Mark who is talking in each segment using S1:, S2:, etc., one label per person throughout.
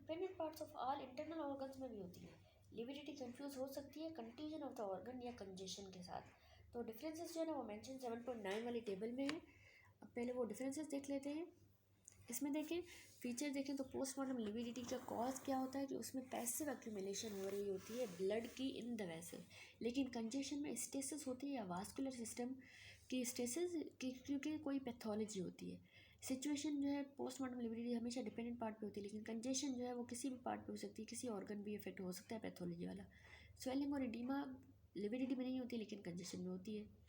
S1: Dependent parts of all internal organs में भी होती है। लिविडिटी कंफ्यूज हो सकती है कंटीजन ऑफ द ऑर्गन या कंजेशन के साथ। तो डिफरेंसेस जो है ना वो मेंशन 7.9 वाली टेबल में है। अब पहले वो डिफरेंसेस देख लेते हैं। इसमें देखें फीचर देखें तो पोस्टमार्टम लिविडिटी का कॉज क्या होता है कि उसमें पैसिव एक्यूमुलेशन हो रही होती है ब्लड की इन द वेसल, लेकिन कंजेशन में स्टेसिस होती है या वास्कुलर सिस्टम की स्टेसिस की, क्योंकि कोई पैथोलॉजी होती है। सिचुएशन जो है पोस्टमार्टम लिविडिटी हमेशा डिपेंडेंट पार्ट पे होती है, लेकिन कंजेशन जो है वो किसी भी पार्ट पे हो सकती है, किसी ऑर्गन भी इफेक्ट हो सकता है पैथोलॉजी वाला। स्वेलिंग और एडिमा लिविडिटी में नहीं होती लेकिन कंजेशन में होती है।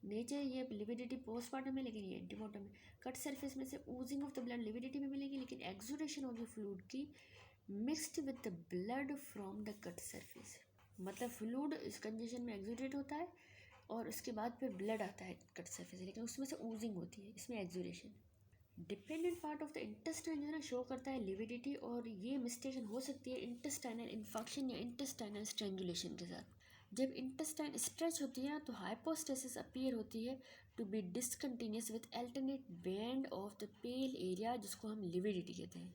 S1: नेचर ये लिविडिटी पोस्टमार्टम है लेकिन ये एंटीमॉर्टम है। कट सरफेस में से oozing of the blood lividity में मिलेगी, लेकिन एक्सुडेशन होगी फ्लूइड की mixed with the blood from the cut surface. मतलब फ्लूइड इस कंजेशन में एक्सुडेट होता है और उसके बाद फिर ब्लड आता है कट सरफेस, लेकिन उसमें से ऊजिंग होती है, इसमें exudation. Dependent part of the intestine जो है ना शो करता है लिविडिटी, और ये मिस्टेकन हो सकती है इंटेस्टाइनल इन्फेक्शन या इंटेस्टाइनल स्ट्रेंगुलेशन के साथ। जब इंटेस्टाइन स्ट्रेच होती है तो हाइपोस्टेसिस अपीयर होती है to be discontinuous with alternate band of the pale area, जिसको हम लिविडिटी कहते हैं।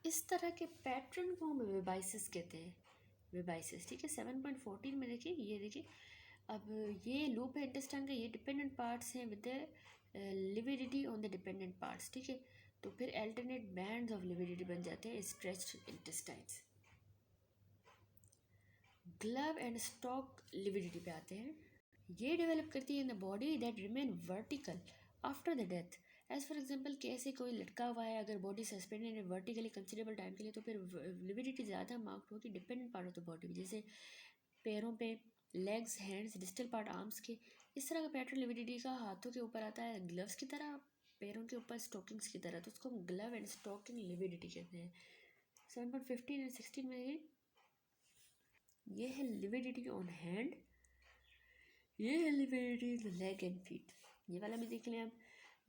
S1: इस तरह के पैटर्न को हम वेबाइसिस कहते हैं। वेबाइसिस ठीक है। 7.14 में देखिए, ये देखिए अब ये लूप है इंटेस्टाइन का, ये डिपेंडेंट पार्ट्स हैं with lividity on the dependent parts, ठीक है। तो फिर अल्टरनेट बैंड्स ऑफ लिविडिटी बन जाते हैं stretched intestines. Glove and stock lividity पे आते हैं। ये डेवलप करती है in the body that remain vertical after the death. As for example कैसे कोई लटका हुआ है, अगर बॉडी सस्पेंडेड है वर्टिकली कंसिडरेबल टाइम के लिए, तो फिर लिविडिटी ज़्यादा मार्क्ड होगी dependent part of the body, जैसे पैरों पे, legs, hands, distal part arms के। इस तरह का पैटर्न लिविडिटी का हाथों के ऊपर आता है ग्लव्स की तरह, पैरों के ऊपर स्टॉकिंग्स की तरह, तो उसको हम ग्लव एंड स्टॉकिंग लिविडिटी कहते हैं। 7.15 एंड 16 में ये है लिविडिटी ऑन हैंड, ये है लिविडिटी लेग एंड फीट। ये वाला भी देख लें आप।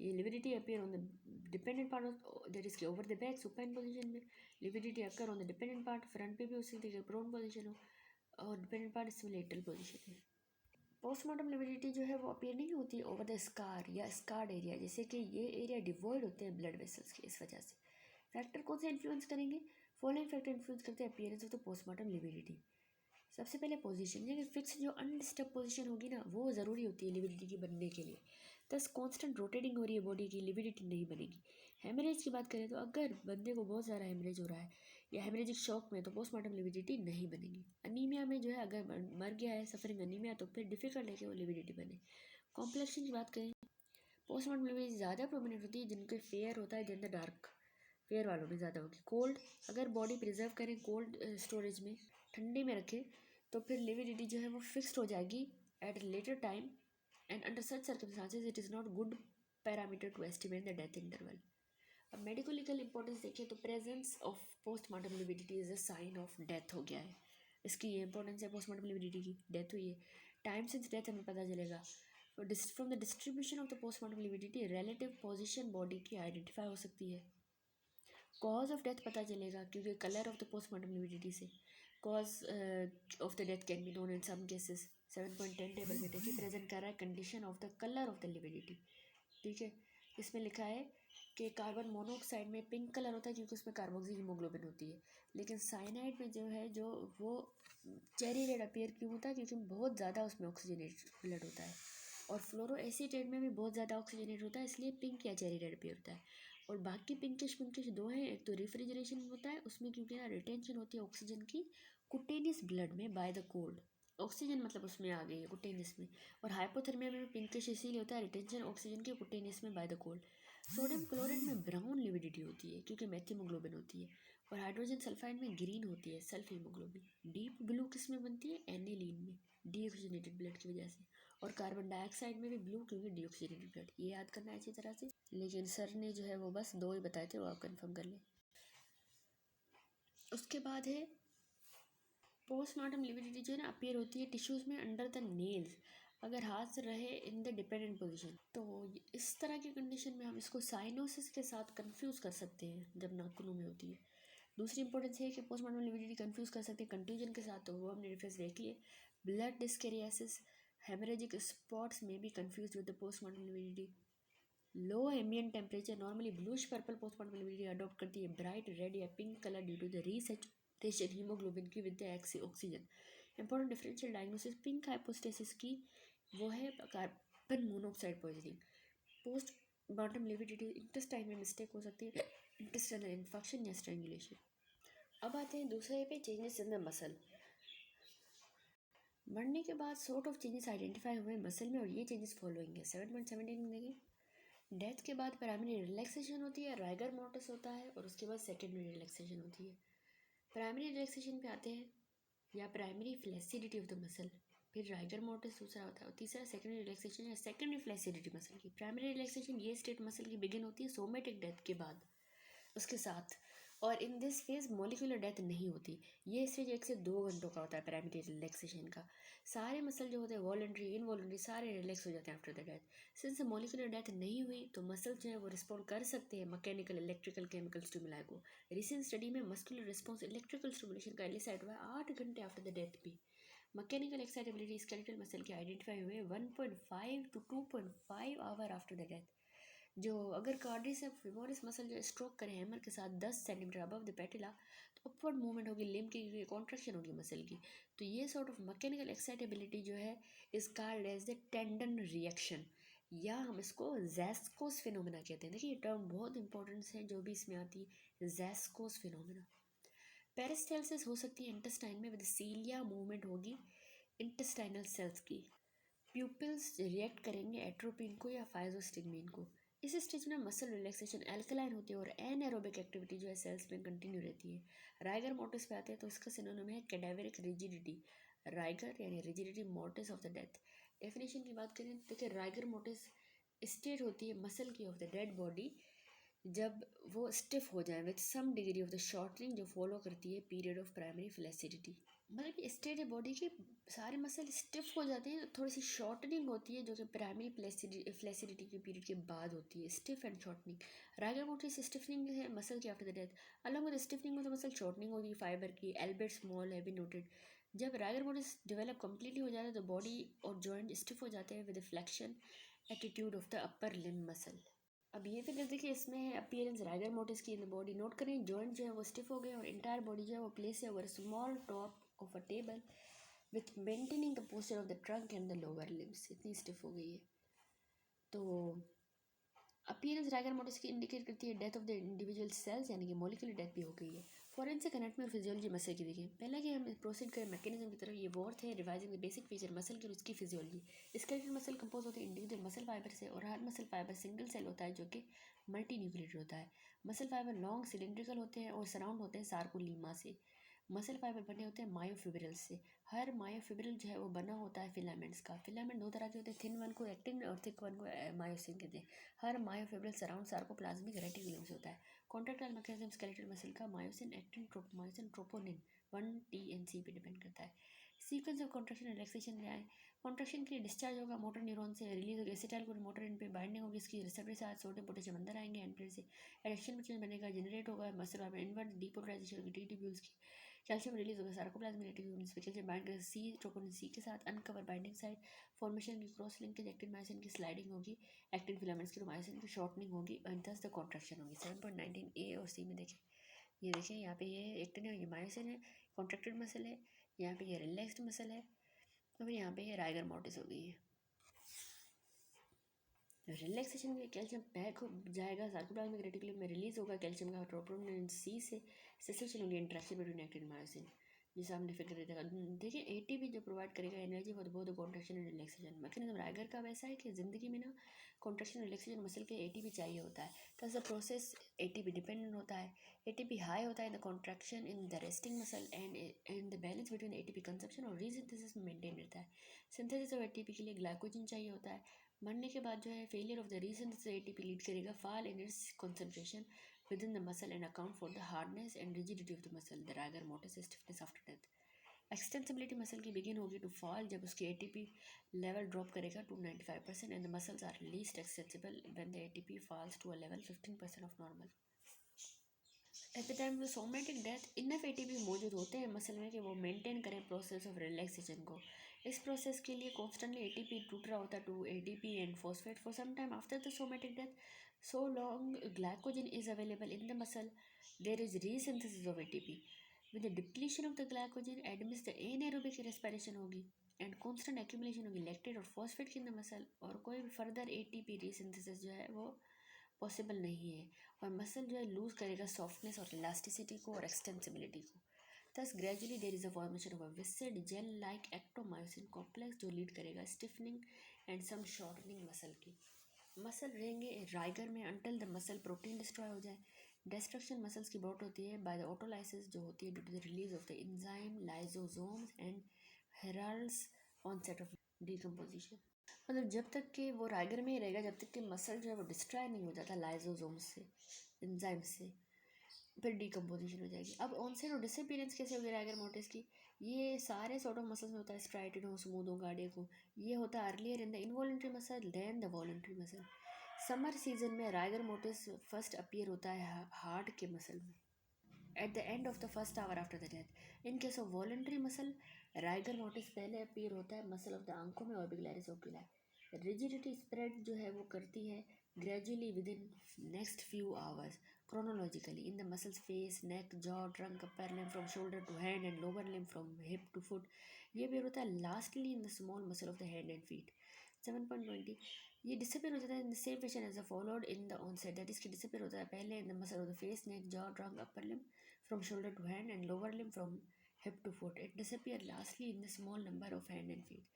S1: ये lividity appear on the dependent part of that is over the back supine position में। Lividity occur on the dependent part front पे भी हो सकती है प्रोन पोजीशन हो, और डिपेंडेंट पार्ट इसमें लेटरल पोजीशन है। पोस्टमार्टम लिविडिटी जो है वो अपीयर नहीं होती ओवर द स्कार या स्कार्ड एरिया, जैसे कि ये एरिया डिवॉइड होते हैं ब्लड वेसल्स के, इस वजह से। फैक्टर कौन से इन्फ्लुएंस करेंगे? फॉलोइंग फैक्टर इन्फ्लुएंस करते हैं appearance of the postmortem lividity. सबसे पहले पोजीशन, यानी फिक्स जो अनडिस्टर्ब पोजीशन होगी ना वो ज़रूरी होती है लिविडिटी की बनने के लिए। दस कांस्टेंट रोटेटिंग हो रही है बॉडी की, लिविडिटी नहीं बनेगी। हेमरेज की बात करें तो अगर बंदे को बहुत सारा हेमरेज हो रहा है या हेमरेजिक शॉक में, तो पोस्टमार्टम लिविडिटी नहीं बनेगी। अनीमिया में जो है अगर मर गया है सफरिंग अनीमिया, तो फिर डिफिकल्ट है कि वो लिविडिटी बने। कॉम्प्लेक्शन की बात करें, पोस्टमार्टम लिविडिटी ज़्यादा प्रोमिनेंट होती है जिनके फेयर होता है दिन द डार्क, फेयर वालों में ज़्यादा होगी। कोल्ड, अगर बॉडी प्रिजर्व करें कोल्ड स्टोरेज में, ठंडे में रखें, तो फिर लिविडिटी जो है वो फिक्स्ड हो जाएगी at later time, and under such circumstances it is not good parameter to estimate the death interval. अब मेडिको लीगल इंपॉर्टेंस देखिए तो presence of postmortem lividity is a sign of death हो गया है। इसकी ये इंपॉर्टेंस है, पोस्टमार्टम लिविडिटी की डेथ हुई है, टाइम सिंस डेथ हमें पता चलेगा। From the distribution of the postmortem lividity relative position body की आइडेंटिफाई हो सकती है। कॉज ऑफ डेथ पता चलेगा क्योंकि colour of the postmortem lividity से। Cause of the death can be known in some cases. 7.10 table में देखिए प्रेजेंट कर रहा है condition of the colour of the lividity, ठीक है। इसमें लिखा है कि कार्बन मोनोऑक्साइड में पिंक कलर होता है क्योंकि उसमें कार्बोक्सी हीमोग्लोबिन होती है, लेकिन साइनाइड में जो है जो वो चेरी रेड अपीयर क्यों होता है क्योंकि बहुत ज़्यादा उसमें ऑक्सीजनेट ब्लड होता है, और फ्लोरो एसीटेट में भी बहुत ज़्यादा ऑक्सीजनेट होता है, इसलिए पिंक या चेरी रेड अपीयर होता है। और बाकी पिंकिश दो हैं, एक तो रेफ्रिजरेशन होता है उसमें क्योंकि ना रिटेंशन होती है ऑक्सीजन की कुटेनियस ब्लड में बाय द कोल्ड, ऑक्सीजन मतलब उसमें आ गई है कुटेनियस में, और हाइपोथर्मिया में भी पिंकिश इसीलिए होता है रिटेंशन ऑक्सीजन की कुटेनियस में by the cold. Sodium chloride में ब्राउन लिविडिटी होती है क्योंकि मेथियोग्लोबिन होती है, और हाइड्रोजन सल्फाइड में ग्रीन होती है सल्फ हीमोग्लोबिन। डीप ब्लू किस में बनती है? एनिलीन में, डीऑक्सीजनेटेड ब्लड की वजह से। और कार्बन डाइऑक्साइड में भी ब्लू क्योंकि डीऑक्सीजनेटेड ब्लड। ये याद करना है अच्छी तरह से, लेकिन सर ने जो है वो बस 2 ही बताए थे, वो आप कंफर्म कर लें। उसके बाद है पोस्टमार्टम लिविडिटी जो है ना अपीयर होती है टिश्यूज़ में अंडर द नेल्स, अगर हाथ रहे इन द डिपेंडेंट पोजीशन। तो इस तरह की कंडीशन में हम इसको साइनोसिस के साथ कंफ्यूज कर सकते हैं जब नाखूनों में होती है। दूसरी इंपॉर्टेंस है कि पोस्टमार्टम लिविडिटी कंफ्यूज कर सकते हैं कंट्यूजन के साथ, तो वो हमने रेफरेंस देख लिए। ब्लड डिस्केरियासिस, हेमरेजिक स्पॉट्स में भी confuse with the postmortem lividity. Low ambient temperature normally bluish purple postmortem lividity adopt करती है ब्राइट रेड या pink colour due to the resaturation haemoglobin की with the oxygen. Important differential diagnosis pink hypostasis की वो है carbon monoxide poisoning. Post mortem lividity intestine में mistake हो सकती है, इंटेस्टाइनल इन्फेक्शन या स्ट्रेंगुलेशन। अब आते हैं दूसरे पे, चेंजेस इन द मसल। मरने के बाद सॉर्ट ऑफ चेंजेस आइडेंटिफाई हुए मसल में और ये चेंजेस फॉलोइंग है। 7.17 में देखिए, डेथ के बाद प्राइमरी रिलैक्सेशन होती है, राइगर मोर्टिस होता है और उसके बाद सेकेंडरी रिलैक्सेशन होती है। प्राइमरी रिलैक्सेशन पे आते हैं या प्राइमरी फ्लेसिडिटी ऑफ द मसल, फिर राइगर मोर्टिस दूसरा होता है और तीसरा सेकेंडरी रिलैक्सेशन या सेकेंडरी फ्लेसिडिटी मसल की। प्राइमरी रिलैक्सेशन ये स्टेट मसल की बिगिन होती है सोमेटिक डेथ के बाद उसके साथ, और in this phase molecular death नहीं होती। ये स्टेज 1 से 2 घंटों का होता है प्राइमरी रिलैक्सेशन का। सारे मसल जो होते हैं वॉलंटरी इनवॉलंटरी सारे रिलैक्स हो जाते हैं after the death. Since molecular death नहीं हुई तो मसल जो है वो रिस्पॉन्ड कर सकते हैं मैकेनिकल इलेक्ट्रिकल केमिकल स्टिमुलाई को। रिसेंट स्टडी में मस्कुलर रिस्पॉन्स इलेक्ट्रिकल स्टिमुलेशन का एलिसाइट हुआ है 8 घंटे आफ्टर द डेथ भी। मैकेनिकल एक्साइटेबिलिटी स्केलेटल मसल के आइडेंटिफाई हुए 1.5 to 2.5 our after the death. जो अगर कार्डियस फिमोरिस मसल जो स्ट्रोक करे हैमर के साथ 10 सेंटीमीटर अबव द पेटिला तो अपवर्ड मूवमेंट होगी, लिम्ब की कॉन्ट्रैक्शन होगी मसल की। तो ये सॉर्ट ऑफ मैकेनिकल एक्साइटेबिलिटी जो है is called as the tendon reaction, या हम इसको जैस्कोस फिनोमेना कहते हैं। देखिए ये टर्म बहुत इंपॉर्टेंट है जो भी इसमें आती है, जैस्कोस फिनोमेना। पेरिस्टालसिस हो सकती है इंटेस्टाइन में विद सीलिया मूवमेंट होगी इंटेस्टाइनल सेल्स की। प्यूपिल्स रिएक्ट करेंगे एट्रोपिन को या फाइजोस्टिग्मिन को। इस स्टेज में मसल रिलैक्सेशन एल्कलाइन होती है और एनाएरोबिक एक्टिविटी जो है सेल्स में कंटिन्यू रहती है। राइगर मोर्टिस पे आते हैं तो इसका सिनोनिम है कैडावरिक रिजिडिटी। राइगर यानी rigidity mortis of the death. Definition की बात करें तो देखिए राइगर मोर्टिस स्टेट होती है मसल की ऑफ द डेड बॉडी जब वो स्टिफ हो जाए with some degree of the shortening जो फॉलो करती है पीरियड ऑफ प्राइमरी फ्लेसिडिटी। मतलब कि स्टेट है बॉडी के सारे मसल स्टिफ हो जाते हैं, थोड़ी सी शॉर्टनिंग होती है जो कि प्राइमरी फ्लेसिडिटी के पीरियड के बाद होती है, stiff and shortening. Rigor mortis stiffening है मसल की after the death. Along with stiffening में तो मसल शॉर्टनिंग होगी फाइबर की, एल्बर्ट स्मॉल है भी नोटेड। जब राइगर मोर्टिस डेवलप कम्प्लीटली हो जाता है तो बॉडी और जॉइंट स्टिफ हो जाते हैं with flexion attitude of the upper limb muscle. अब ये फिगर देखिए इसमें अपीयरेंस राइगर मोर्टिस की इन द बॉडी नोट करें, जॉइंट जो है वो स्टिफ हो गए और इंटायर बॉडी जो है वो प्लेस है over small top of a table with maintaining the posture of the trunk and the lower limbs. इतनी स्टिफ हो गई है। तो अपीयरेंस राइगर मोर्टिस की इंडिकेट करती है death of the individual cells, यानी कि मॉलिक्यूलर डेथ भी हो गई है। फॉरेंसिक एनाटॉमी और फिजियोलॉजी मसल की देखिए। पहले कि हम प्रोसीड करें मैकेनिज्म की तरफ, ये वो थे revising the basic feature muscle की और उसकी फिजियोलॉजी। स्केलेटल मसल कंपोज होते हैं इंडिविजुअल मसल फाइबर से और हर मसल फाइबर सिंगल सेल होता है जो कि मल्टी न्यूक्लिएटेड होता है। मसल फाइबर लॉन्ग सिलेंड्रिकल होते हैं और सराउंड होते हैं सार्कोलीमा से। मसल फाइबर बने होते हैं मायोफिब्रिल्स से। हर मायोफिब्रिल जो है वो बना होता है फिलामेंट्स का। फिलामेंट दो तरह के होते हैं, थिन वन को एक्टिन और थिक वन को मायोसिन कहते हैं। हर मायोफिब्रिल सराउंड सार्कोप्लाज्मिक रेटिकुलम से होता है। कॉन्ट्रैक्टाइल मैकेनिज्म स्केलेटल मसल का myosin actin tropomyosin troponin 1T and C पे डिपेंड करता है। सीक्वेंस ऑफ कॉन्ट्रैक्शन रिलैक्सेशन में आए, कॉन्ट्रैक्शन के लिए डिस्चार्ज होगा मोटर न्यूरॉन से, रिलीज होगी एसिटाइल को मोटर इन पे बाइंडिंग होगी, इसकी रिसेप्टर से आज सोडियम पोटेशियम अंदर आएंगे एंड से एडिक्शन में चेंज बनेगा, जनरेट होगा मसल फाइबर इनवर्ट डीपोलराइजेशन होगी टी ट्यूब्यूल्स की। कैल्शियम रिलीज होगा सार्कोप्लाज्मिक रेटिकुलम पे, कैल्शियम बाइंड करेगा सी ट्रोपोनिन सी के साथ, अनकवर बाइंडिंग साइड फॉर्मेशन की क्रॉस लिंकेज, एक्टिन मायोसिन की स्लाइडिंग होगी, एक्टिन फिलामेंट्स की मायोसिन की शॉर्टनिंग होगी और दस द कॉन्ट्रैक्शन होगी। 7.19 ए और सी में देखें, ये देखिए यहाँ पे ये एक्टिन है, ये मायोसिन है, कॉन्ट्रैक्टेड मसल है, यहाँ पे ये रिलैक्स्ड मसल है और यहाँ पे ये राइगर मोर्टिस हो गई है। रिलैक्सेशन के लिए कैल्शियम पैक हो जाएगा सार्कोप्लाज्मिक रेटिकुलम में, रिलीज होगा कैल्शियम का ट्रोपोनिन सी से, सेसेशन होगी इंटरेक्शन बिटवीन एक्टिन मायोसिन जिसे हमने फिक्र देगा। देखिए एटीपी जो प्रोवाइड करेगा energy for both contraction and relaxation. Mechanism rigor का वैसा है कि जिंदगी में ना कॉन्ट्रैक्शन रिलैक्सेशन मसल के एटीपी चाहिए होता है, तो द प्रोसेस एटीपी डिपेंडेंट होता है। एटीपी हाई होता है in the contraction in the resting muscle and the balance between ATP consumption और रीसिंथेसिस में मेंटेन रहता है। सिंथेसिस ऑफ एटीपी के लिए ग्लाइकोजन चाहिए होता है। मरने के बाद जो है failure of the resynthesis ATP lead करेगा fall in its concentration within the muscle and account for the hardness and rigidity of the muscle, the rigor mortis stiffness after death. Extensibility muscle की begin होगी to fall जब उसकी ATP level drop करेगा to 95% and the muscles are least accessible when the ATP falls to a level 15% of normal. At the time of somatic death enough ATP मौजूद होते हैं muscle में कि वो मेंटेन करें प्रोसेस ऑफ रिलैक्सेशन को। इस प्रोसेस के लिए कॉन्स्टेंटली एटीपी टूट रहा होता है to ADP and phosphate for some time after the somatic death. So long glycogen is available in the muscle, there is resynthesis of ATP. With the depletion of the glycogen admits the anaerobic respiration होगी and constant accumulation होगी lactate और phosphate in the muscle, और कोई भी further ATP रीसिंथेसिस जो है वो possible नहीं है. और मसल जो है लूज करेगा सॉफ्टनेस और इलास्टिसिटी को और एक्सटेंसिबिलिटी को. Thus, gradually there is a formation of a viscid gel-like ectomyosin complex जो लीड करेगा stiffening and some shortening muscle की. मसल रहेंगे राइगर में until the muscle protein destroy हो जाए. डिस्ट्रक्शन मसल्स की ब्रॉट होती है बाय द ऑटोलाइसिस जो होती है due to the release of the enzyme lysosomes and heralds onset of decomposition. मतलब जब तक कि वो राइगर में ही रहेगा, जब तक कि मसल जो है वो डिस्ट्रॉय नहीं हो जाता लाइसोसोम्स से, एंजाइम से, फिर डिकम्पोजिशन हो जाएगी. अब ऑनसेट और डिसअपीयरेंस कैसे होगी राइगर मोटिस की? ये सारे सॉर्ट ऑफ मसल्स में होता है, स्ट्राइटेड हो, स्मूथ हो, कार्डियक हो. ये होता है earlier in the involuntary muscle than the voluntary muscle. Summer season में राइगर मोटिस फर्स्ट अपीयर होता है हार्ट के मसल में at the end of the first hour after the death. In case of voluntary muscle rigor mortis पहले appear होता है muscle of the आंखों में ऑर्बिकुलरिस ओक्यूलाई. रिजिडिटी स्प्रेड जो है वो करती है gradually with in next few hours chronologically in the muscles face, neck, jaw, trunk, upper limb from shoulder to hand and lower limb from hip to foot. ये भी होता है lastly in the small muscle of the hand and feet. 7.20 ये disappear हो जाता है in the same fashion as the followed in the onset. That is कि disappear होता है पहले in the muscle of the face, neck, jaw, trunk, upper limb from shoulder to hand and lower limb from hip to foot. It disappear lastly in the small number of hand and feet.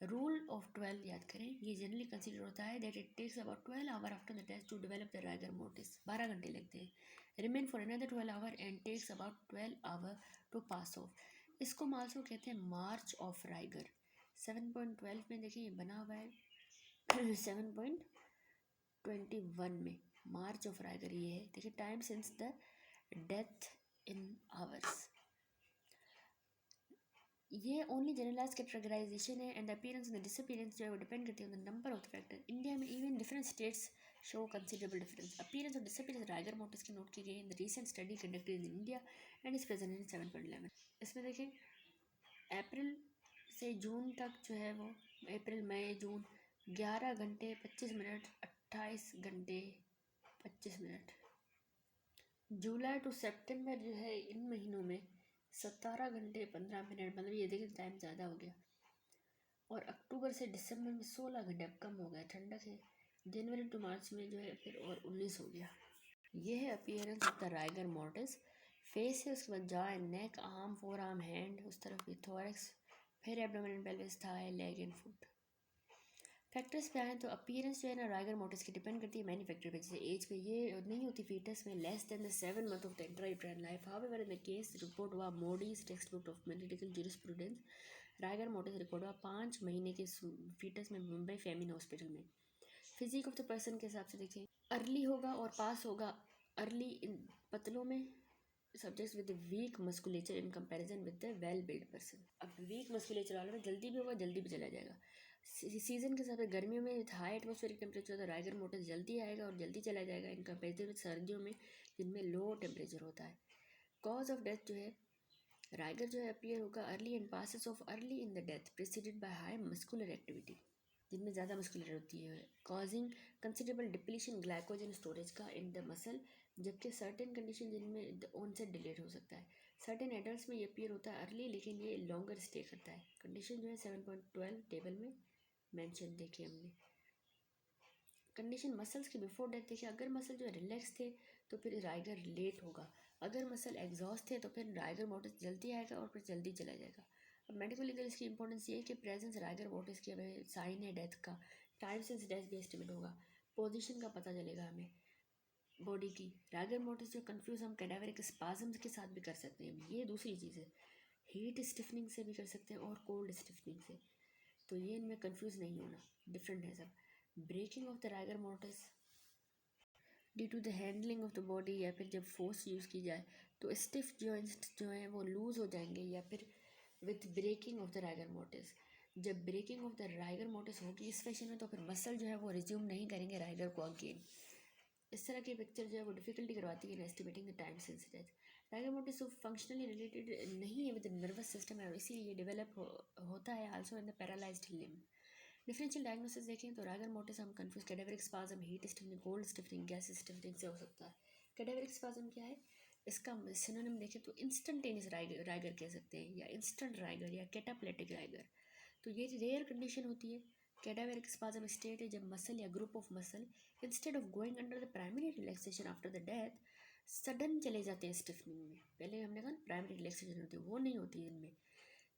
S1: Rule of 12 याद करें. ये generally consider होता है that it takes about 12 hour after the test to develop the rigor mortis. 12 घंटे लगते हैं. Remain for another 12 hour and takes about 12 hour to pass off. इसको माल्सो कहते हैं मार्च ऑफ राइगर. 7.12 में देखिए ये बना हुआ है 7.21 में मार्च ऑफ राइगर ये है. देखिए time since the death in hours. ये ओनली जनरलाइज कैटेगराइजेशन है एंड अपीयरेंस एंड डिसअपीयरेंस जो है वो डिपेंड करती है on the number of the factor. India में even different states show considerable difference. Appearance और डिसअपीयरेंस राइगर मोटिस की नोट की गई in the recent study conducted in India and is present in 7.11. इसमें देखें अप्रैल से जून तक जो है वो अप्रैल मई जून 11 घंटे 25 मिनट 28 घंटे 25 मिनट. जुलाई टू सितंबर जो है इन महीनों में 17 घंटे 15 मिनट, मतलब ये देखिए टाइम ज़्यादा हो गया. और अक्टूबर से दिसंबर में 16 घंटे, अब कम हो गया, ठंडक है. जनवरी टू मार्च में जो है फिर और 19 हो गया. ये है appearance of the rigor mortis. Face है, उसके बाद jaw and neck, arm, forearm, hand, उस तरफ भी थोरैक्स, फिर abdomen and pelvis, thigh, leg and foot. Factors पे आए तो अपीयरेंस जो है ना राइगर मोटिस की डिपेंड करती है मैनी फैक्टर पे. जैसे एज पे ये नहीं होती फीटस में less than the 7 month of the intrauterine life. However in the case report हुआ Modi's text book of medical jurisprudence, rigor mortis record हुआ 5 महीने के फीटस में मुंबई फेमिन हॉस्पिटल में. फिजिक ऑफ द पर्सन के हिसाब से देखें अर्ली होगा और पास होगा अर्ली इन पतलों में subjects with weak musculature in comparison with the well build person. अब वीक मस्कुलेचर वाला में जल्दी भी होगा जल्दी भी चला जाएगा. सीजन के हिसाब से गर्मियों में हाई एटमॉस्फेरिक टेम्परेचर तो राइगर मोटिस जल्दी आएगा और जल्दी चला जाएगा इन कंपेरिजन विद सर्दियों में जिनमें लो टेम्परेचर होता है. कॉज ऑफ डेथ जो है राइगर जो है अपीयर होगा early and passes of early in the death preceded by high muscular activity, जिनमें ज़्यादा मस्कुलर होती है, causing considerable depletion glycogen storage का इन द मसल. जबकि सर्टेन कंडीशन जिनमें ऑनसेट डिलेड हो सकता है. सर्टेन एडल्ट्स में ये अपीयर होता है अर्ली लेकिन ये लॉन्गर स्टे करता है. कंडीशन जो है 7.12 टेबल में मेंशन देखिए हमने. कंडीशन मसल्स के बिफोर डेथ देखिए, अगर मसल जो है रिलैक्स थे तो फिर राइगर लेट होगा. अगर मसल एग्जॉस्ट थे तो फिर राइगर मोटिस जल्दी आएगा और फिर जल्दी चला जाएगा. अब मेडिकल लीगल इसकी इंपॉर्टेंस ये है कि प्रेजेंस राइगर मोटिस की हमें साइन है डेथ का. टाइम सिंस डेथ भी एस्टिमेट होगा. पोजीशन का पता चलेगा हमें बॉडी की. राइगर मोटिस जो कंफ्यूज हम कैडावरिक स्पाजम्स के साथ भी कर सकते हैं. ये दूसरी चीज़ है. हीट स्टिफनिंग से भी कर सकते हैं और कोल्ड स्टिफनिंग से. तो ये इनमें कंफ्यूज नहीं होना, डिफरेंट है सब. Breaking of the rigor mortis due to the handling of the body या फिर जब फोर्स यूज़ की जाए तो स्टिफ जॉइंट्स जो हैं वो लूज़ हो जाएंगे या फिर with breaking of the rigor mortis. जब breaking of the rigor mortis होगी इस फैशन में तो फिर मसल जो है वो रिज्यूम नहीं करेंगे राइगर को अगेन. इस तरह की पिक्चर जो है वो डिफिकल्टी करवाती है in estimating the time since death. Rigor mortis functionally related नहीं है विद नर्वस सिस्टम है, इसीलिए डेवलप होता है also in the paralysed limb. Differential diagnosis देखें तो राइगर मोटिस हम confuse cadaveric spasm, heat stiffening, cold stiffening, gas stiffening से हो सकता है। कैडेवरिक स्पाज्म क्या है, इसका सिनोनिम देखें तो इंस्टेंटेनियस राइगर कह सकते हैं, या इंस्टेंट राइगर, या कैटाप्लेटिक राइगर। तो ये रेयर कंडीशन होती है। कैडावरिक स्पाज्म स्टेट है जब मसल या group of muscle instead of going under the primary relaxation after the death sudden चले जाते हैं स्टिफनिंग में। पहले हमने कहा प्राइमरी रिलैक्सेशन होती है, वो नहीं होती है इनमें,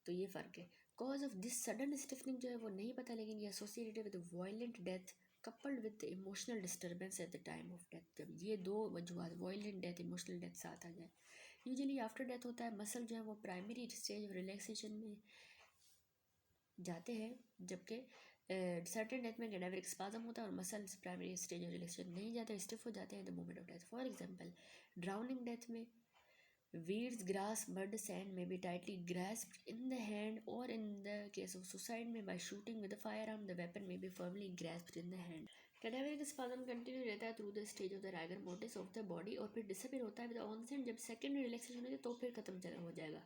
S1: तो ये फ़र्क है। Cause of this sudden stiffening जो है वो नहीं पता, लेकिन ये associated with violent death coupled with emotional disturbance eight the time of death. जब ये दो वजूहत, वायलेंट डेथ, इमोशनल डेथ, साथ आ जाए, यूजुअली आफ्टर डेथ होता है। मसल जो है वो प्राइमरी स्टेज ऑफ रिलैक्सेशन में जाते हैं, जबकि सर्टेन डेथ में कैडावरिक स्पाज्म होता है और muscles primary stage of relaxation नहीं जाते, स्टिफ हो जाते हैं the moment of death. For example drowning death में weeds, grass, mud, sand may be tightly grasped in the hand, or in the case of suicide में by shooting with a firearm, the weapon may be firmly grasped in the hand. Cadaveric spasm continue रहता है through the stage of the rigor mortis of the body, और फिर disappear होता है with onset. जब secondary relaxation होती है तो फिर खत्म हो जाएगा।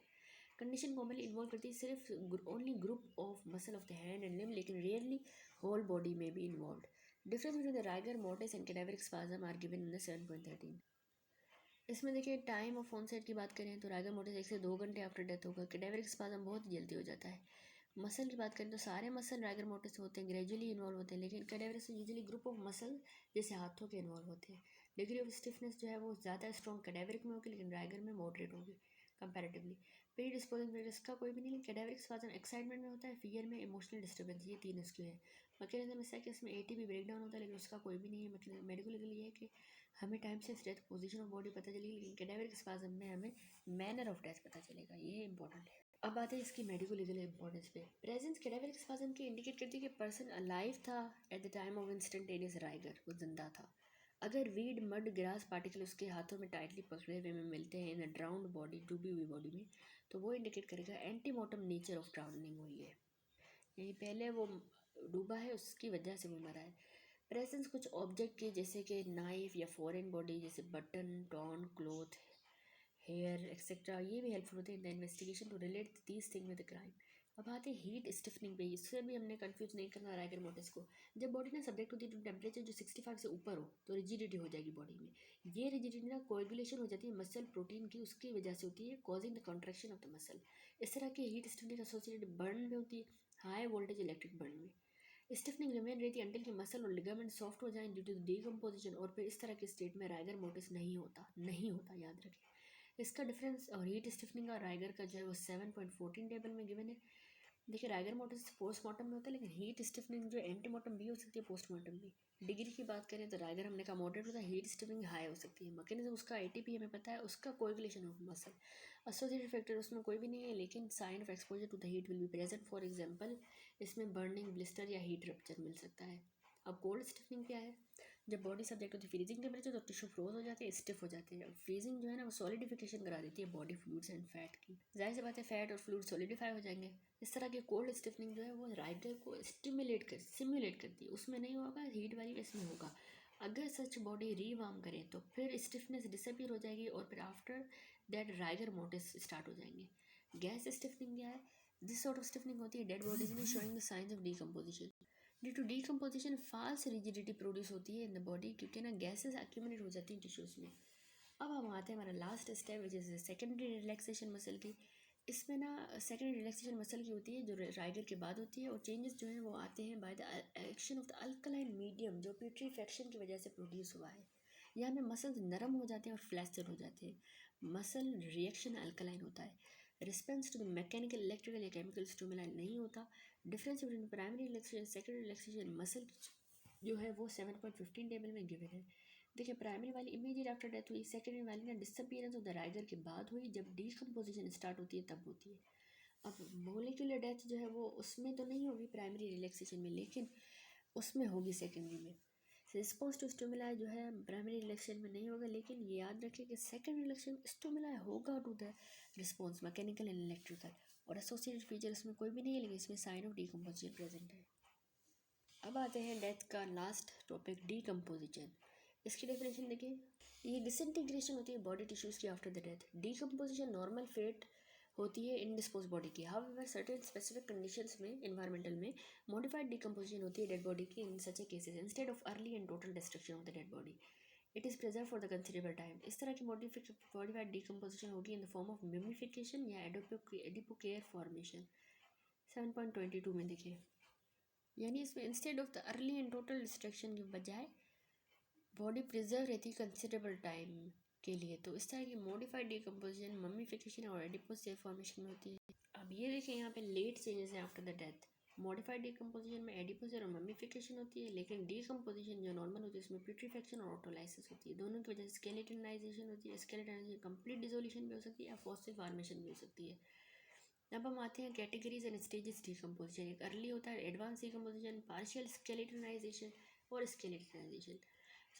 S1: कंडीशन कॉमनली इन्वॉल्व करती है सिर्फ only group of muscle of the hand and limb, लेकिन रेयरली होल बॉडी में be involve. Difference between the rigor mortis and cadaveric spasm are given in the 7.13। इसमें देखिए टाइम ऑफ ऑनसेट की बात करें तो राइगर मोटिस 1 से 2 घंटे आफ्टर डेथ होगा। कैडावरिक स्पाज्म बहुत जल्दी हो जाता है। मसल की बात करें तो सारे मसल राइगर मोटिस होते हैं, ग्रेजुअली इन्वॉल्व होते हैं, लेकिन कैडावरिक से यूजुअली ग्रुप ऑफ मसल जैसे हाथों के इन्वॉल्व होते हैं। डिग्री ऑफ स्टिफनेस जो है वो ज़्यादा स्ट्रॉन्ग कैडावरिक में होगी, लेकिन राइगर में मॉडरेट होगी कंपैरेटिवली। प्री डिस्पोजिंग पीरियड इसका कोई भी नहीं, लेकिन कैडावरिक स्पाज्म एक्साइटमेंट में होता है, फियर में, इमोशनल डिस्टर्बेंस, ये तीन इसके हैं। मैकेनिज्म इसका कि इसमें एटीपी ब्रेक डाउन होता है, लेकिन उसका कोई भी नहीं है। मतलब मेडिकल ये है कि हमें टाइम से डेथ पोजीशन ऑफ बॉडी पता चलेगी, लेकिन कैडावरिक स्पाज्म में हमें मैनर ऑफ डेथ पता चलेगा, ये इंपॉर्टेंट है। अब आते हैं इसकी मेडिको लीगल इंपॉर्टेंस पे। प्रेजेंस कैडावरिक स्पाज्म की इंडिकेट करती है कि पर्सन अलाइव था eight the time of instantaneous rigor, वो जिंदा था। अगर वीड, मड, ग्रास पार्टिकल उसके हाथों में टाइटली पकड़े हुए में मिलते हैं इन ड्राउंड बॉडी, डूबी हुई बॉडी में, तो वो इंडिकेट करेगा एंटीमोटम नेचर ऑफ ड्राउनिंग हुई है, यानी पहले वो डूबा है उसकी वजह से वो मरा है। प्रेजेंस कुछ ऑब्जेक्ट की जैसे कि नाइफ या फॉरेन बॉडी जैसे बटन, टॉन, क्लोथ, हेयर एक्सेट्रा, ये भी हेल्पफुल होते हैं in the investigation to relate these thing with the crime. अब आते हैं हीट स्टिफनिंग पे, इससे भी हमने कंफ्यूज नहीं करना राइगर मोटिस को। जब बॉडी ना सब्जेक्ट होती है टू टेम्परेचर जो 65 से ऊपर हो तो रिजिडिटी हो जाएगी बॉडी में। ये रिजिडिटी ना कोएगुलेशन हो जाती है मसल प्रोटीन की, उसकी वजह से होती है, causing the contraction of the muscle. इस तरह की हीट स्टिफनिंग एसोसिएटेड बर्न में होती है, हाई वोल्टेज इलेक्ट्रिक बर्न में। स्टिफनिंग रिमेन रहती है अंटिल कि मसल और लिगामेंट सॉफ्ट हो जाएं ड्यू टू डीकम्पोजिशन, और फिर इस तरह के स्टेट में राइगर मोटिस नहीं होता, याद रखें। इसका डिफरेंस और हीट स्टिफनिंग और राइगर का जो है वो 7.14 टेबल में गिवन है। देखिए राइगर मोटिस पोस्टमार्टम में होता है, लेकिन हीट स्टिफनिंग जो एंटीमार्टम भी हो सकती है, पोस्टमार्टम भी। डिग्री की बात करें तो राइगर हमने कहा मॉडरेट होता है, हीट स्टिफनिंग हाई हो सकती है। मैकेनिज्म उसका एटीपी हमें पता है, उसका coagulation of muscle. Associated factor उसमें कोई भी नहीं है, लेकिन sign of exposure to the heat will be present. For example इसमें बर्निंग, ब्लिस्टर या हीट रप्चर मिल सकता है। अब कोल्ड स्टिफनिंग क्या है, जब बॉडी सब्जेक्ट होती है फ्रीजिंग टेम्परेचर तो टिश्यू फ्रोज हो जाते हैं, स्टिफ हो जाते हैं। फ्रीजिंग जो है ना वो सॉलिडिफिकेशन करा देती है बॉडी फ्लूइड्स एंड फैट की, जाहिर सी बात है फैट और फ्लूइड सॉलिडिफाई हो जाएंगे। इस तरह की कोल्ड स्टिफनिंग जो है वो राइगर को सिमुलेट करती है, उसमें नहीं होगा, हीट वाली में इसमें होगा। अगर सच बॉडी रीवार्म करे तो फिर स्टिफनेस डिसअपीयर हो जाएगी, और फिर after that rigor mortise start हो जाएंगे। गैस स्टिफनिंग क्या है, दिस सॉर्ट ऑफ स्टिफनिंग होती है डेड बॉडीज में showing the science of decomposition. Due to decomposition false rigidity produce होती है इन द बॉडी, क्योंकि ना गैसेस एक्यूमुलेट हो जाती हैं टिश्यूज़ में। अब हम आते हैं हमारा last step which is secondary relaxation muscle की। इसमें ना सेकेंडरी रिलैक्सेशन मसल की होती है जो राइगर के बाद होती है, और चेंजेस जो हैं वो आते हैं by the action of the alkaline medium जो प्यूट्रीफेक्शन की वजह से प्रोड्यूस हुआ है। यहाँ में मसल्स नरम हो जाते हैं और फ्लैक्सिड हो जाते हैं। मसल रिएक्शन अल्कलाइन होता है, response to the mechanical, electrical या केमिकल स्टिमुलाई नहीं होता। Difference between primary relaxation secondary relaxation muscle जो है वो 7.15 टेबल में गिवन है। देखिए प्राइमरी वाली इमीडिएट आफ्टर डेथ हुई, सेकेंडरी वाली ना डिसअपीयरेंस ऑफ द राइगर के बाद हुई, जब डीकम्पोजिशन स्टार्ट होती है तब होती है। अब मोलिकुलर डेथ जो है वो उसमें तो नहीं होगी प्राइमरी रिलैक्सेशन में, लेकिन उसमें होगी सेकेंडरी में। रिस्पॉन्स टू स्टिमुलाई जो है प्राइमरी रिलैक्सेशन में नहीं होगा, लेकिन ये याद रखें कि सेकेंड रिलैक्सेशन स्टिमुलाई होगा to the response mechanical and electrical, और एसोसिएटेड फीचर इसमें कोई भी नहीं है, लेकिन इसमें साइन ऑफ डीकम्पोजिशन प्रेजेंट है। अब आते हैं डेथ का लास्ट टॉपिक, डीकम्पोजिशन। इसकी डेफिनेशन देखिए, ये डिसइंटीग्रेशन होती है बॉडी टिश्यूज़ की after the death. Decomposition normal fate होती है इंडिस्पोज बॉडी की। हाउएवर सर्टेन स्पेसिफिक कंडीशंस में एनवायरमेंटल में मॉडिफाइड डीकम्पोजिशन होती है डेड बॉडी की in such a cases instead of early and total destruction of the dead body it is preserve for the considerable time. इस तरह की modified decomposition होगी in the form of म्यूमिफिकेशन या एडिपोकेयर formation. 7.22 में देखिए, यानी इसमें instead of the early and total destruction के बजाय बॉडी प्रिजर्व रहती है कंसिडरेबल टाइम के लिए। तो इस तरह की मॉडिफाइड डीकम्पोजिशन मम्मीफिकेशन और एडिपोज फॉर्मेशन में होती है। अब ये देखें, यहाँ पे लेट चेंजेस हैं after the death. Modified decomposition में एडिपोज और मम्मीफिकेशन होती है, लेकिन डीकम्पोजिशन जो नॉर्मल होती है उसमें प्यूट्रीफेक्शन और ऑटोलाइसिस होती है। दोनों की वजह से स्केलेटनाइजेशन होती है। स्केलेटनाइजेशन कंप्लीट डिसोल्यूशन भी हो सकती है या फॉसिल फॉर्मेशन भी हो सकती है। अब हम आते हैं कैटेगरीज एंड स्टेजेस डीकम्पोजिशन। एक अर्ली होता है एडवांस डीकम्पोजिशन, पार्शियल स्केलेटनाइजेशन और स्केलेटनाइजेशन।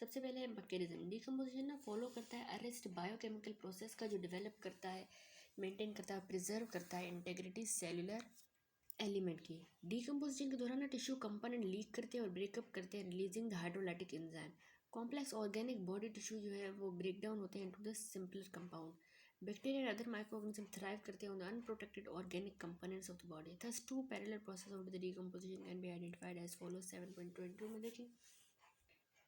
S1: सबसे पहले है मैकेनिज्म। डीकम्पोजिशन ना फॉलो करता है अरेस्ट बायोकेमिकल प्रोसेस का जो डेवलप करता है, मेंटेन करता है, प्रिजर्व करता है इंटेग्रिटी सेलुलर एलिमेंट की। डीकम्पोजिशन के दौरान ना टिश्यू कंपोनेंट लीक करते हैं और ब्रेकअप करते हैं, releasing the hydrolytic enzyme. Complex organic body tissue जो है वो ब्रेक डाउन होते हैं into the simpler compound. Bacteria and other microorganisms thrive करते हैं on the unprotected organic components of the body. Thus, two parallel processes of the decomposition can be identified as follows. 7.22 में देखें,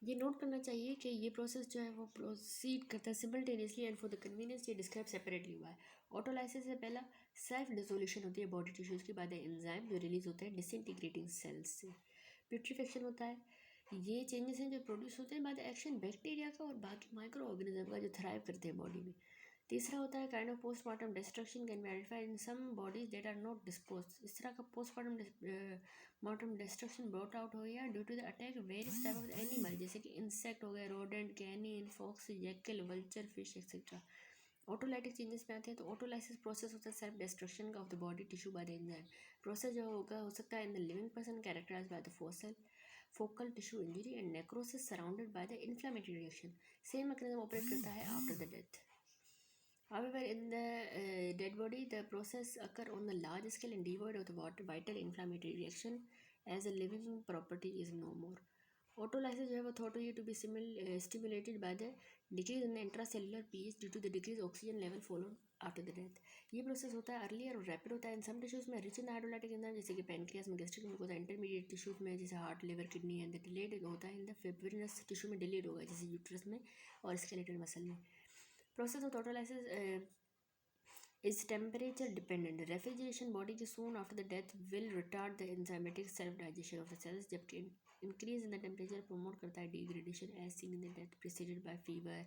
S1: ये note करना चाहिए कि ये प्रोसेस जो है वो प्रोसीड करता है simultaneously and for the convenience ये डिस्क्राइब सेपरेटली हुआ है। ऑटोलाइसिस से पहला सेल्फ डिसोल्यूशन होती है बॉडी टिश्यूज़ की, बाद एंजाइम जो रिलीज होता है डिसइंटीग्रेटिंग सेल्स से। प्यूट्रीफेक्शन होता है, ये चेंजेस हैं जो प्रोड्यूस होते हैं बाद एक्शन बैक्टीरिया का और बाकी माइक्रो ऑर्गेनिज्म का जो थ्राइव करते हैं बॉडी में। तीसरा होता है kind of postmortem destruction can be identified in some bodies that are not dispose. इस तरह का पोस्टमार्टम डिस्ट्रक्शन ब्रॉट आउट हो गया due to the attack various type of animal, जैसे कि इंसेक्ट हो गया, rodent, canine, fox, jackal, vulture, fish etcetera. Autolytic changes में आते हैं तो ऑटोलाइसिस प्रोसेस होता है सेल्फ डिस्ट्रक्शन का of the body tissue by the enzyme. Process जो होगा हो सकता है in the living person characterized by the focal tissue injury and necrosis surrounded by the inflammatory reaction. Same mechanism operate करता है after the death. However, in the dead body, the process occur on the large scale and devoid of the vital inflammatory reaction, as the living property is no more. Autolysis जो है वो thought to be stimulated by the decrease in the intracellular pH due to the decreased oxygen level followed after the death. ये process होता है earlier और rapid होता है इन सम tissues में रिच इन हाइड्रोलाइटिक एंजाइम, जैसे कि पेनक्रियास में, गैस्ट्रिक में होता है, इंटरमीडिएट टिश्यूज में जैसे heart, liver, kidney and delayed होता है इन द फिब्रिनस टिश्यू में डिलेड होगा जैसे यूट्रस में और स्केलेटल मसल में। Process of autolysis is temperature dependent. Refrigeration body की soon after the death will retard the enzymatic self digestion of the cells, जबकि increase in the temperature promote करता है degradation as seen in the death preceded by fever,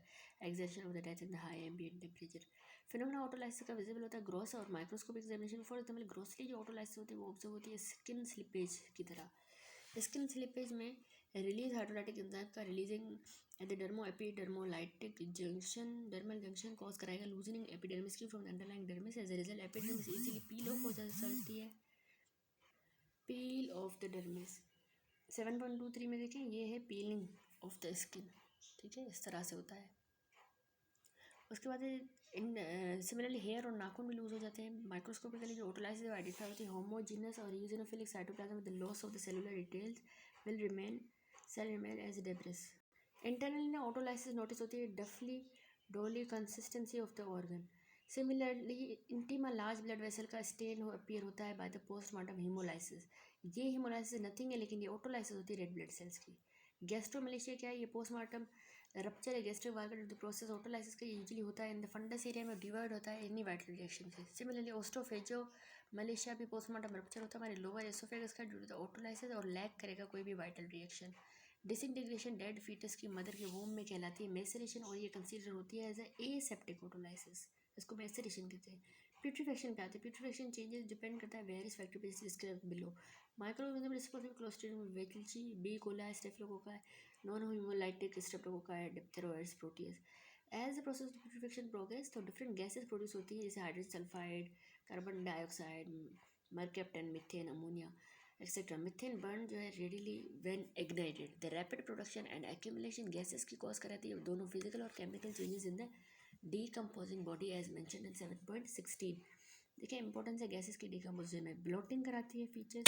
S1: exertion of the death in the high ambient temperature. Phenomena autolysis का visible होता है gross और microscopic examination. For example grossly जो autolysis होती है वो ऑब्जर्व होती है स्किन स्लिपेज की तरह। स्किन स्लिपेज में रिलीज हाइड्रोलाइटिक एंजाइम का releasing at the dermo epidermolytic junction, dermal junction cause कराएगा लूजनिंग एपिडर्मिस की from the underlying dermis. As a result epidermis easily peel off हो सकती है, पील ऑफ द डर्मिस। 7.23 में देखें, ये है पीलिंग ऑफ द स्किन, ठीक है, इस तरह से होता है। उसके बाद सिमिलरली हेयर और नाखून भी लूज हो जाते हैं। माइक्रोस्कोपिकली जो ऑटोलाइसिस आइडेंटिफाई होती है होमोजीनस और eosinophilic cytoplasm with the loss of the cellular details will remain cell remain as debris. Internally ना ऑटोलाइसिस नोटिस होती है डफली doughy consistency of the organ. Similarly intima large blood vessel का stain appear होता है by the postmortem haemolysis. ये haemolysis nothing है, लेकिन ये ऑटोलाइसिस होती है रेड ब्लड सेल्स की। गैस्ट्रोमलेशिया क्या है, ये पोस्टमार्टम रप्चर है gastric valve the process autolysis का यूजुअली होता है इन द फंडस एरिया में, डिवाइड होता है एनी वाइटल रिएक्शन से। सिमिलरली ऑस्ट्रोफेजो मलेशिया भी पोस्टमार्टम रप्चर होता है हमारे लोअर एसोफेगस का ड्यू टू द ऑटोलाइसिस और लैक करेगा कोई भी vital reaction. Disintegration dead foetus की मदर के वोम में कहलाती है मैसेरेशन और ये कंसीडर होती है एज एसेप्टिक ऑटोलाइसिस, इसको मैसेरेशन कहते हैं। प्यूट्रीफेक्शन क्या होता है, प्यूट्रीफेक्शन चेंजेस डिपेंड करता है वेरियस फैक्टर पे describe below. Microorganism responsible clostridium welchii, B coli, staphylococci, non haemolytic streptococci, diphtheroids, proteus. As the process of putrefaction progress तो डिफरेंट गैसेस प्रोड्यूस होती है जैसे hydrogen sulphide, carbon dioxide, mercaptan, methane, ammonia etcetera. Methane burn जो है readily when ignited. The rapid production and accumulation gases की cause कराती है दोनों फिजिकल और chemical changes in the decomposing body as mentioned in 7.16। देखिए इंपॉर्टेंस है gases की डीकम्पोजिशन में, ब्लोटिंग कराती है फीचर्स,